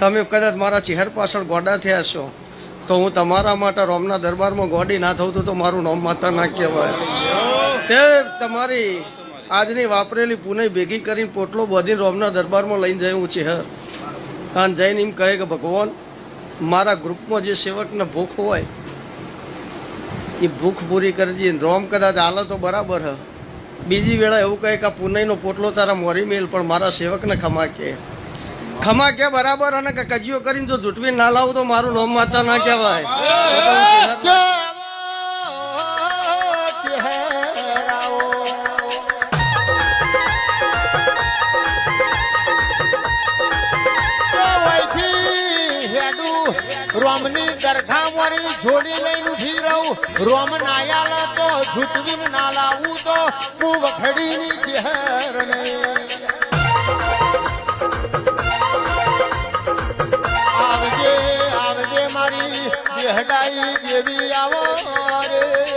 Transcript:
તમે કદાચ મારા ચહેર પાછળ ગોડા થયા છો તો હું તમારા માટે રોમના દરબારમાં ગોડી ના થઉં તો મારું નામ માતા ના કહેવાય. તે તમારી આજની વાપરેલી પુનઃ ભેગી કરીને પોટલો બધીને રોમના દરબારમાં લઈને જયું છે. અને જઈને એમ કહે કે ભગવાન મારા ગ્રુપમાં જે સેવકને ભૂખ હોય એ ભૂખ પૂરી કરજે. રોમ કદાચ હાલે તો બરાબર હ. બીજી વેળા એવું કહે કે આ પુનઃનો પોટલો તારા મોરી મેલ પણ મારા સેવકને ખમા કે બરાબર. અને કજીઓ કરીને જો જૂટવી ના લાવું તો મારું નામ માતા ના કહેવાય. રોમની દરખા મારી જોડી લઈને ઉભી રહું. રોમ નાયાલ તો જૂટવીને ના લાવું તો હું વખડીની ચહેર ને આવજે આવજે મારી બેહડાઈ દેવી આવો રે.